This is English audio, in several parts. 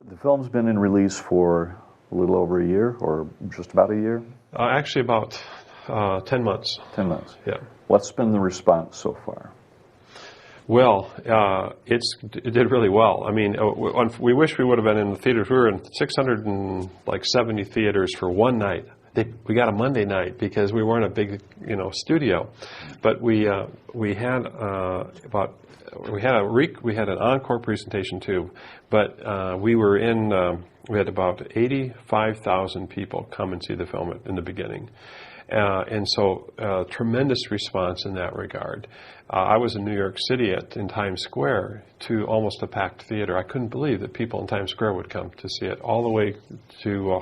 The film's been in release for a little over a year, or just about a year? Actually, about 10 months. 10 months. Yeah. What's been the response so far? Well, it did really well. I mean, we wish we would have been in the theaters. We were in 670 theaters for one night. We got a Monday night because we weren't a big, studio, but we had an encore presentation too. But we had about 85,000 people come and see the film in the beginning. And so tremendous response in that regard. I was in New York City in Times Square to almost a packed theater. I couldn't believe that people in Times Square would come to see it, all the way to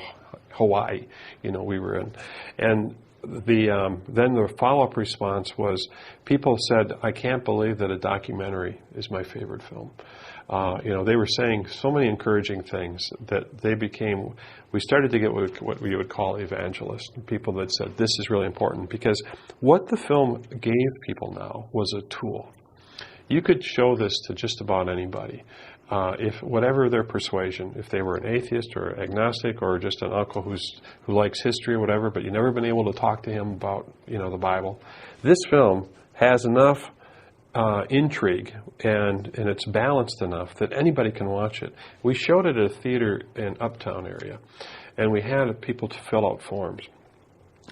Hawaii, we were in. And then the follow-up response was people said, I can't believe that a documentary is my favorite film. They were saying so many encouraging things that we started to get what we would call evangelists, people that said, this is really important, because what the film gave people now was a tool. You could show this to just about anybody. If whatever their persuasion, if they were an atheist or agnostic or just an uncle who likes history or whatever, but you've never been able to talk to him about, the Bible, this film has enough intrigue and it's balanced enough that anybody can watch it. We showed it at a theater in Uptown area, and we had people to fill out forms.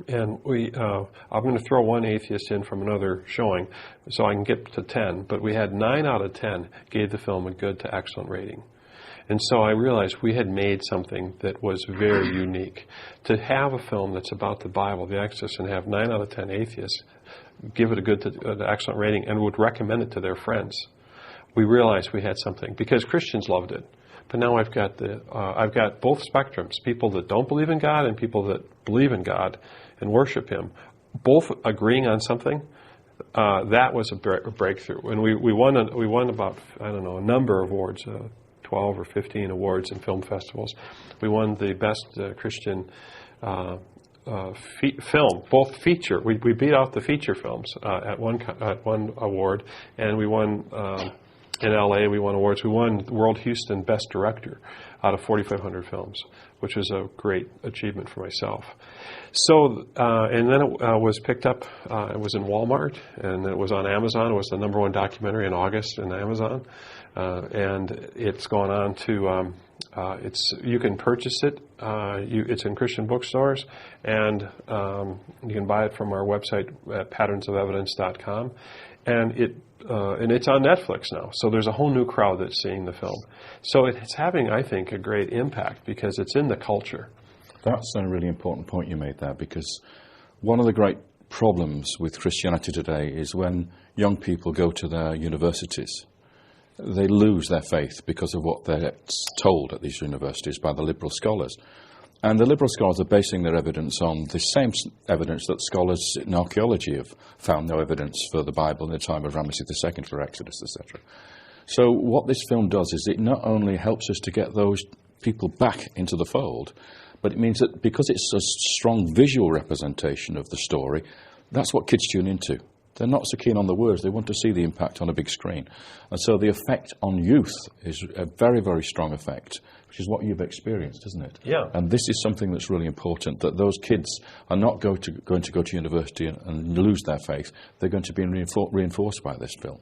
And I'm going to throw one atheist in from another showing so I can get to 10, but we had 9 out of 10 gave the film a good to excellent rating. And so I realized we had made something that was very unique. To have a film that's about the Bible, the Exodus, and have 9 out of 10 atheists give it a good to excellent rating and would recommend it to their friends, we realized we had something, because Christians loved it. But now I've got both spectrums, people that don't believe in God and people that believe in God and worship Him, both agreeing on something. That was a breakthrough. And we won about, a number of awards, 12 or 15 awards in film festivals. We won the best Christian film, both feature. We beat out the feature films at one award, and we won in LA. We won awards. We won World Houston Best Director out of 4,500 films, which was a great achievement for myself. So, and then it was picked up. It was in Walmart, and it was on Amazon. It was the #1 documentary in August in Amazon, and it's gone on to. You can purchase it. It's in Christian bookstores, and you can buy it from our website at patternsofevidence.com, and it's on Netflix now. So there's a whole new crowd that's seeing the film. So it's having, I think, a great impact because it's in the culture. That's a really important point you made there, because one of the great problems with Christianity today is when young people go to their universities, they lose their faith because of what they're told at these universities by the liberal scholars. And the liberal scholars are basing their evidence on the same evidence that scholars in archaeology have found no evidence for the Bible in the time of Ramesses II for Exodus, etc. So what this film does is it not only helps us to get those people back into the fold, but it means that because it's a strong visual representation of the story, that's what kids tune into. They're not so keen on the words. They want to see the impact on a big screen. And so the effect on youth is a very, very strong effect, which is what you've experienced, isn't it? Yeah. And this is something that's really important, that those kids are not going to go to university and lose their faith. They're going to be reinforced by this film.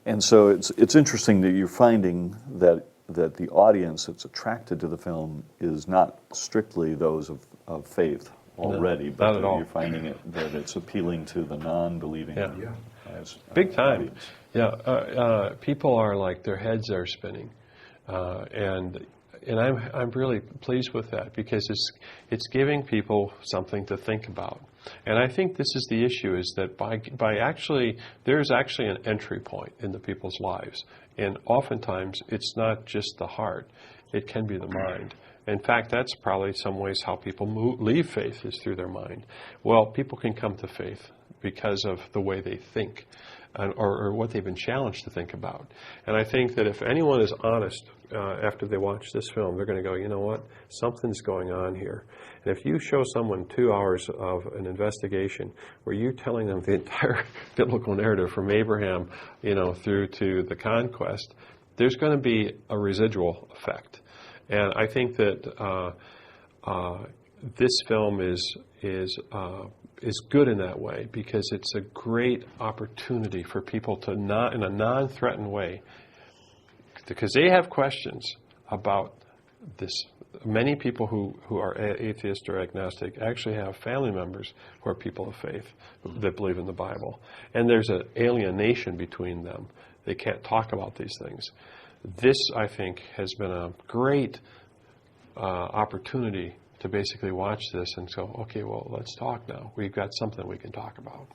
And so it's interesting that you're finding that the audience that's attracted to the film is not strictly those of faith already, but not at all. You're finding that it's appealing to the non-believing. Yeah. Big time. Audience. Yeah, people are like, their heads are spinning, and I'm really pleased with that, because it's giving people something to think about. And I think this is the issue, is that there's actually an entry point into people's lives. And oftentimes, it's not just the heart. It can be the mind. In fact, that's probably some ways how people leave faith, is through their mind. Well, people can come to faith because of the way they think, or what they've been challenged to think about. And I think that if anyone is honest after they watch this film, they're going to go, you know what, something's going on here. And if you show someone 2 hours of an investigation where you're telling them the entire biblical narrative from Abraham, through to the conquest, there's going to be a residual effect. And I think that this film is good in that way, because it's a great opportunity for people to not, in a non-threatened way, because they have questions about this. Many people who are atheist or agnostic actually have family members who are people of faith that believe in the Bible. And there's an alienation between them. They can't talk about these things. This, I think, has been a great opportunity to basically watch this and go, okay, well, let's talk now. We've got something we can talk about.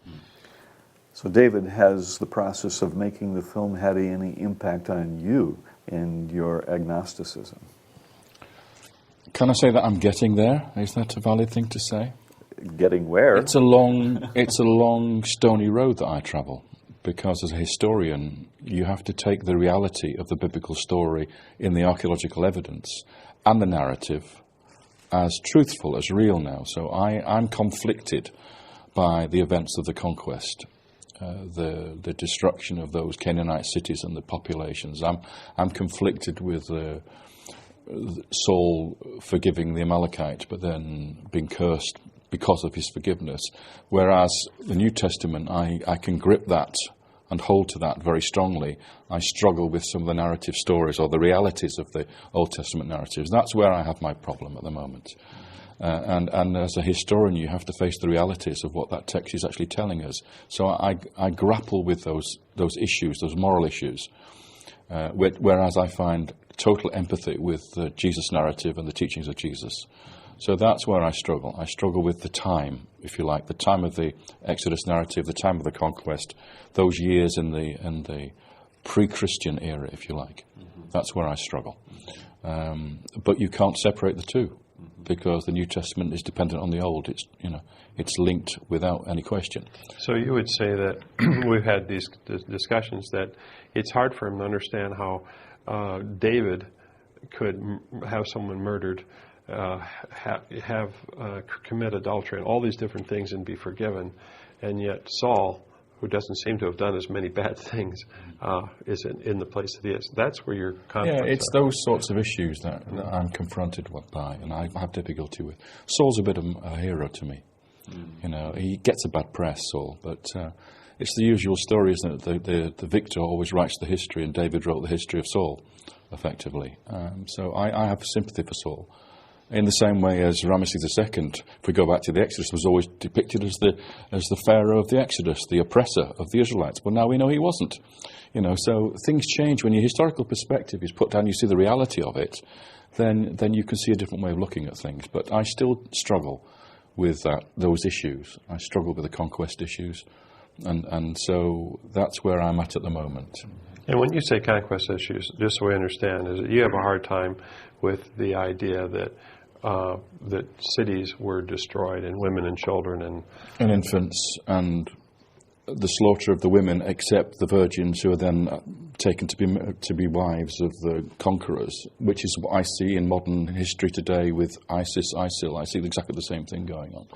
So, David, has the process of making the film had any impact on you in your agnosticism? Can I say that I'm getting there? Is that a valid thing to say? Getting where? It's a long, stony road that I travel, because as a historian, you have to take the reality of the biblical story in the archaeological evidence and the narrative as truthful, as real now. So I'm conflicted by the events of the conquest, the destruction of those Canaanite cities and the populations. I'm conflicted with Saul forgiving the Amalekite, but then being cursed because of his forgiveness. Whereas the New Testament, I can grip that and hold to that very strongly. I struggle with some of the narrative stories or the realities of the Old Testament narratives. That's where I have my problem at the moment. And as a historian, you have to face the realities of what that text is actually telling us. So I grapple with those issues, those moral issues, whereas I find total empathy with the Jesus narrative and the teachings of Jesus. So that's where I struggle. I struggle with the time, if you like, the time of the Exodus narrative, the time of the conquest, those years in the pre-Christian era, if you like. Mm-hmm. That's where I struggle. But you can't separate the two, because the New Testament is dependent on the Old. It's linked without any question. So you would say that we've had these discussions that it's hard for him to understand how David could have someone murdered, commit adultery and all these different things and be forgiven, and yet Saul, who doesn't seem to have done as many bad things, is in the place that he is. That's where your conflict. Yeah, it's those sorts of issues that I'm confronted by, and I have difficulty with. Saul's a bit of a hero to me. He gets a bad press, Saul, but it's the usual story, isn't it? The victor always writes the history, and David wrote the history of Saul, effectively. So I have sympathy for Saul. In the same way as Ramesses II, if we go back to the Exodus, was always depicted as the Pharaoh of the Exodus, the oppressor of the Israelites. But now we know he wasn't. So things change. When your historical perspective is put down, you see the reality of it, then you can see a different way of looking at things. But I still struggle with those issues. I struggle with the conquest issues. And so that's where I'm at the moment. And when you say conquest issues, just so we understand, is that you have a hard time with the idea that cities were destroyed and women and children and infants, and the slaughter of the women, except the virgins who are then taken to be wives of the conquerors, which is what I see in modern history today with ISIS, ISIL. I see exactly the same thing going on.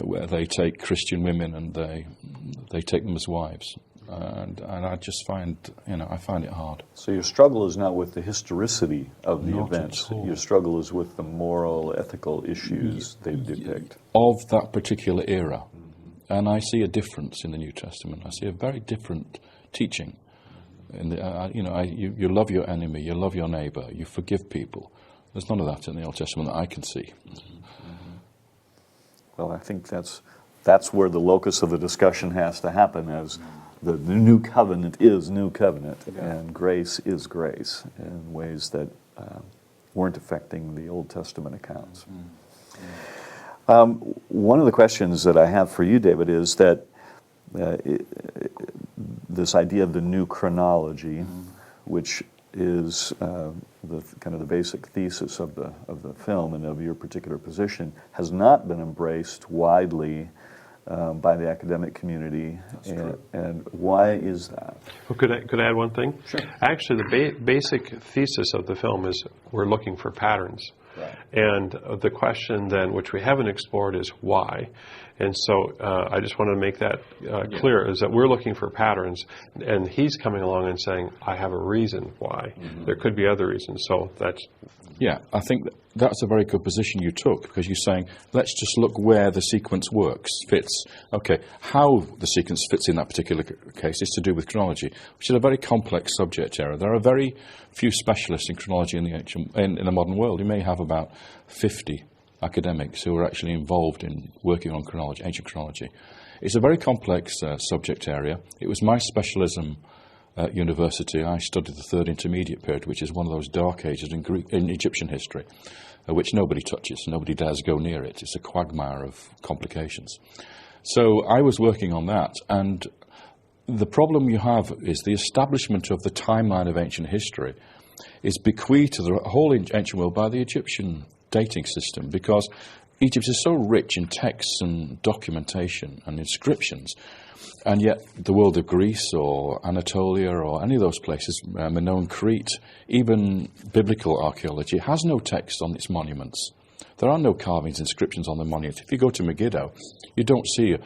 Where they take Christian women and they take them as wives, and I just find it hard. So your struggle is not with the historicity of the Not events. at all. Your struggle is with the moral, ethical issues they depict of that particular era, and I see a difference in the New Testament. I see a very different teaching. You love your enemy, you love your neighbour, you forgive people. There's none of that in the Old Testament that I can see. Well, I think that's where the locus of the discussion has to happen, as the new covenant is new covenant, and grace is grace in ways that weren't affecting the Old Testament accounts. One of the questions that I have for you, David, is that this idea of the new chronology, which is the basic thesis of the film and of your particular position, has not been embraced widely by the academic community. And why is that? Well, could I add one thing? Sure. Actually, the basic thesis of the film is we're looking for patterns. Right. And the question then, which we haven't explored, is why. And so I just want to make that clear, is that we're looking for patterns, and he's coming along and saying, I have a reason why. There could be other reasons. So that's... Yeah, I think that's a very good position you took, because you're saying, let's just look where the sequence fits. Okay, how the sequence fits in that particular case is to do with chronology, which is a very complex subject area. There are very few specialists in chronology in the modern world. You may have about 50 academics who are actually involved in working on chronology, ancient chronology. It's a very complex subject area. It was my specialism at university. I studied the Third Intermediate period, which is one of those dark ages in Egyptian history, which nobody touches, nobody dares go near it. It's a quagmire of complications. So I was working on that, and the problem you have is the establishment of the timeline of ancient history is bequeathed to the whole ancient world by the Egyptian dating system, because Egypt is so rich in texts and documentation and inscriptions, and yet the world of Greece or Anatolia or any of those places, Minoan Crete, even biblical archaeology, has no text on its monuments. There are no carvings, inscriptions on the monuments. If you go to Megiddo, you don't see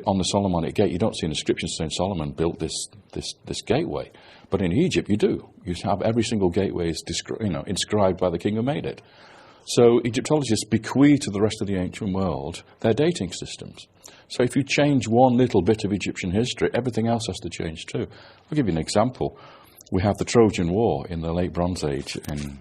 on the Solomonic gate, you don't see an inscription saying Solomon built this gateway. But in Egypt, you do. You have every single gateway is inscribed by the king who made it. So Egyptologists bequeath to the rest of the ancient world their dating systems. So if you change one little bit of Egyptian history, everything else has to change too. I'll give you an example. We have the Trojan War in the late Bronze Age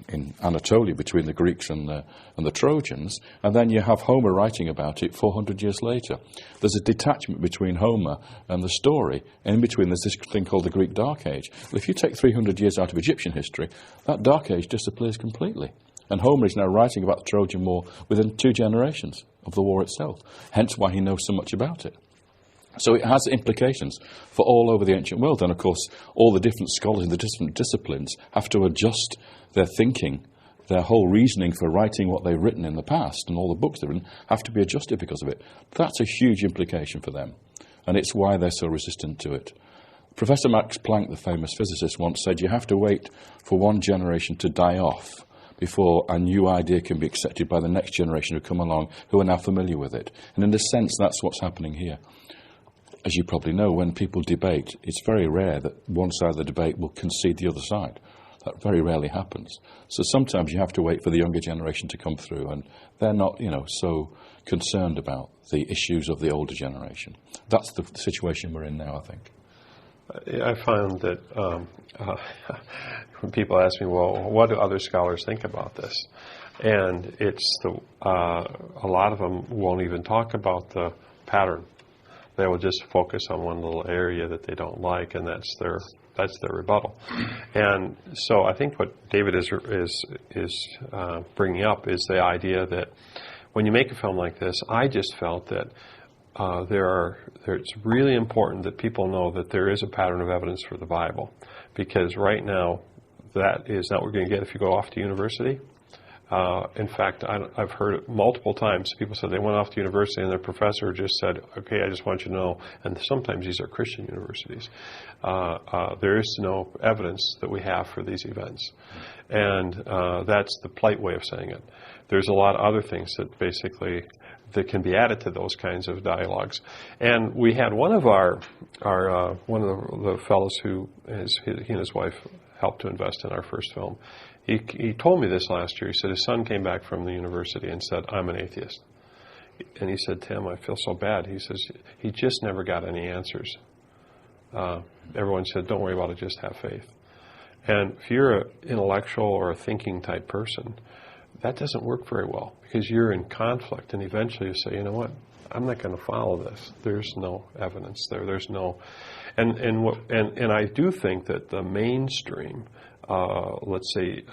in Anatolia between the Greeks and the Trojans, and then you have Homer writing about it 400 years later. There's a detachment between Homer and the story, and in between there's this thing called the Greek Dark Age. Well, if you take 300 years out of Egyptian history, that Dark Age disappears completely. And Homer is now writing about the Trojan War within 2 generations of the war itself, hence why he knows so much about it. So it has implications for all over the ancient world. And of course, all the different scholars in the different disciplines have to adjust their thinking, their whole reasoning for writing what they've written in the past, and all the books they've written have to be adjusted because of it. That's a huge implication for them, and it's why they're so resistant to it. Professor Max Planck, the famous physicist, once said you have to wait for one generation to die off before a new idea can be accepted by the next generation who come along who are now familiar with it. And in a sense, that's what's happening here. As you probably know, when people debate, it's very rare that one side of the debate will concede the other side. That very rarely happens. So sometimes you have to wait for the younger generation to come through, and they're not, so concerned about the issues of the older generation. That's the situation we're in now, I think. I found that when people ask me, well, what do other scholars think about this? And it's a lot of them won't even talk about the pattern. They will just focus on one little area that they don't like, and that's their rebuttal. And so I think what David is bringing up is the idea that when you make a film like this, I just felt that it's really important that people know that there is a pattern of evidence for the Bible, because right now that is not what we're going to get if you go off to university. In fact, I've heard it multiple times. People said they went off to university and their professor just said, okay, I just want you to know, and sometimes these are Christian universities, there is no evidence that we have for these events. And that's the polite way of saying it. There's a lot of other things that basically that can be added to those kinds of dialogues. And we had one of one of the fellows who he and his wife helped to invest in our first film. He told me this last year. He said his son came back from the university and said, I'm an atheist. And he said, Tim, I feel so bad. He says, he just never got any answers. Everyone said, don't worry about it, just have faith. And if you're an intellectual or a thinking type person, that doesn't work very well, because you're in conflict, and eventually you say, you know what, I'm not going to follow this. There's no evidence there. There's no, and I do think that the mainstream, let's say,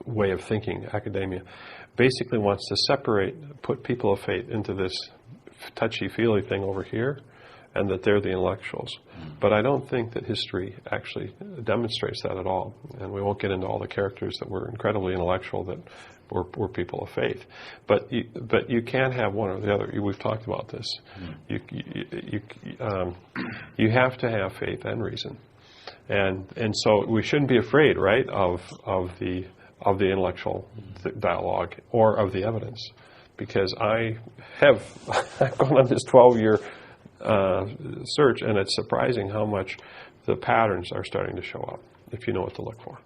way of thinking, academia, basically wants to put people of faith into this touchy-feely thing over here, and that they're the intellectuals. But I don't think that history actually demonstrates that at all. And we won't get into all the characters that were incredibly intellectual that were people of faith. But you can't have one or the other. We've talked about this. You have to have faith and reason. And so we shouldn't be afraid, right, of the of the intellectual dialogue or of the evidence. Because I have I've gone on this 12-year search, and it's surprising how much the patterns are starting to show up if you know what to look for.